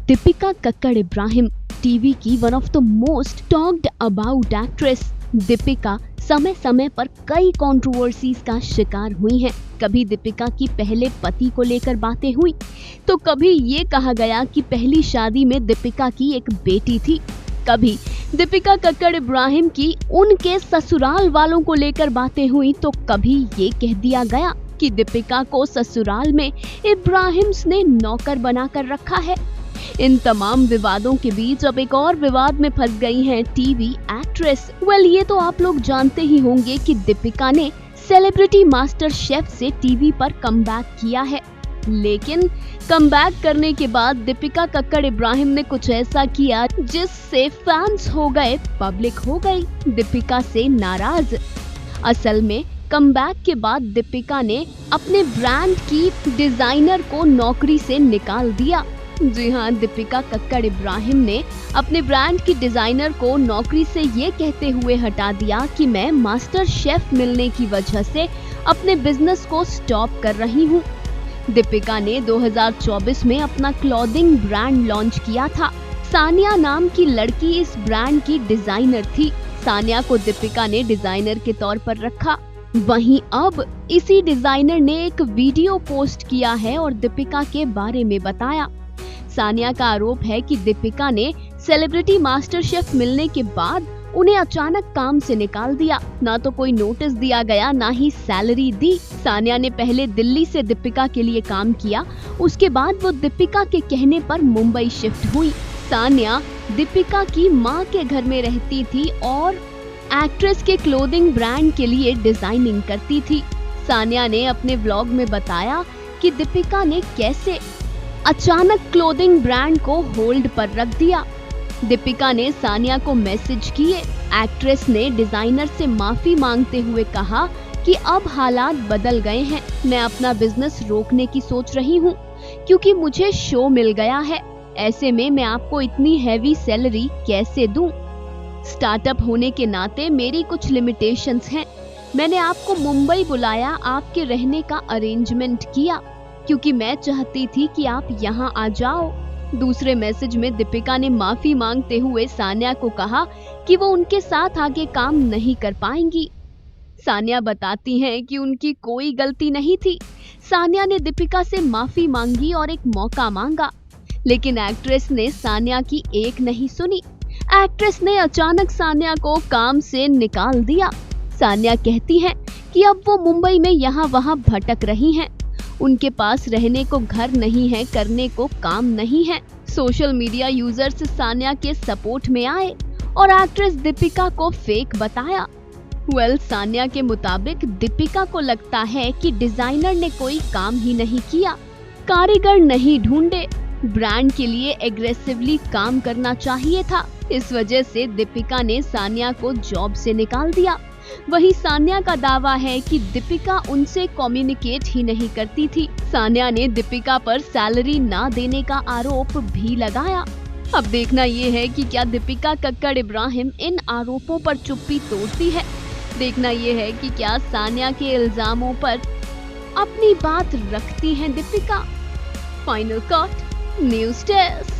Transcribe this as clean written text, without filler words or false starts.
Deepika Kakkar Ibrahim TV की one of the most talked about actress. Deepika समय समय पर कई कंट्रोवर्सीज का शिकार हुई हैं। कभी दीपिका की पहले पति को लेकर बातें हुई, तो कभी ये कहा गया कि पहली शादी में दीपिका की एक बेटी थी। कभी दीपिका कक्कड़ इब्राहिम की उनके ससुराल वालों को लेकर बातें हुई, तो कभी ये कह दिया गया कि दीपिका को ससुराल में इब्राहिम्स ने नौकर बनाकर रखा है। इन तमाम विवादों के बीच अब एक और विवाद में फंस गई हैं टीवी एक्ट्रेस। ये तो आप लोग जानते ही होंगे कि दीपिका ने सेलिब्रिटी मास्टर शेफ से टीवी पर कमबैक किया है, लेकिन कमबैक करने के बाद दीपिका कक्कड़ इब्राहिम ने कुछ ऐसा किया जिससे फैंस हो गए, पब्लिक हो गई दीपिका से नाराज। असल में कमबैक के बाद दीपिका ने अपने ब्रांड की डिजाइनर को नौकरी से निकाल दिया। जी हाँ, दीपिका कक्कड़ इब्राहिम ने अपने ब्रांड की डिजाइनर को नौकरी से ये कहते हुए हटा दिया कि मैं मास्टर शेफ मिलने की वजह से अपने बिजनेस को स्टॉप कर रही हूँ। दीपिका ने 2024 में अपना क्लॉथिंग ब्रांड लॉन्च किया था। सानिया नाम की लड़की इस ब्रांड की डिजाइनर थी। सानिया को दीपिका ने डिजाइनर के तौर पर रखा। वहीं अब इसी डिजाइनर ने एक वीडियो पोस्ट किया है और दीपिका के बारे में बताया। सानिया का आरोप है कि दीपिका ने सेलिब्रिटी मास्टर शेफ मिलने के बाद उन्हें अचानक काम से निकाल दिया। ना तो कोई नोटिस दिया गया, ना ही सैलरी दी। सानिया ने पहले दिल्ली से दीपिका के लिए काम किया, उसके बाद वो दीपिका के कहने पर मुंबई शिफ्ट हुई। सानिया दीपिका की मां के घर में रहती थी और एक्ट्रेस के क्लोथिंग ब्रांड के लिए डिजाइनिंग करती थी। सानिया ने अपने व्लॉग में बताया कि दीपिका ने कैसे अचानक क्लोथिंग ब्रांड को होल्ड पर रख दिया। दीपिका ने सानिया को मैसेज किए। एक्ट्रेस ने डिजाइनर से माफी मांगते हुए कहा कि अब हालात बदल गए हैं, मैं अपना बिजनेस रोकने की सोच रही हूँ क्योंकि मुझे शो मिल गया है। ऐसे में मैं आपको इतनी हैवी सैलरी कैसे दूं? स्टार्टअप होने के नाते मेरी कुछ लिमिटेशंस हैं। मैंने आपको मुंबई बुलाया, आपके रहने का अरेंजमेंट किया क्योंकि मैं चाहती थी कि आप यहाँ आ जाओ। दूसरे मैसेज में दीपिका ने माफी मांगते हुए सानिया को कहा कि वो उनके साथ आगे काम नहीं कर पाएंगी। सानिया बताती हैं कि उनकी कोई गलती नहीं थी। सानिया ने दीपिका से माफी मांगी और एक मौका मांगा, लेकिन एक्ट्रेस ने सानिया की एक नहीं सुनी। एक्ट्रेस ने अचानक सानिया को काम से निकाल दिया। सानिया कहती हैं कि अब वो मुंबई में यहाँ वहाँ भटक रही हैं। उनके पास रहने को घर नहीं है, करने को काम नहीं है। सोशल मीडिया यूजर्स सानिया के सपोर्ट में आए और एक्ट्रेस दीपिका को फेक बताया। सानिया के मुताबिक दीपिका को लगता है कि डिजाइनर ने कोई काम ही नहीं किया, कारीगर नहीं ढूंढे, ब्रांड के लिए एग्रेसिवली काम करना चाहिए था। इस वजह से दीपिका ने सानिया को जॉब से निकाल दिया। वहीं सानिया का दावा है कि दीपिका उनसे कम्युनिकेट ही नहीं करती थी। सानिया ने दीपिका पर सैलरी ना देने का आरोप भी लगाया। अब देखना ये है कि क्या दीपिका कक्कड़ इब्राहिम इन आरोपों पर चुप्पी तोड़ती है। देखना ये है कि क्या सानिया के इल्जामों पर अपनी बात रखती हैं Deepika. Final cut news desk.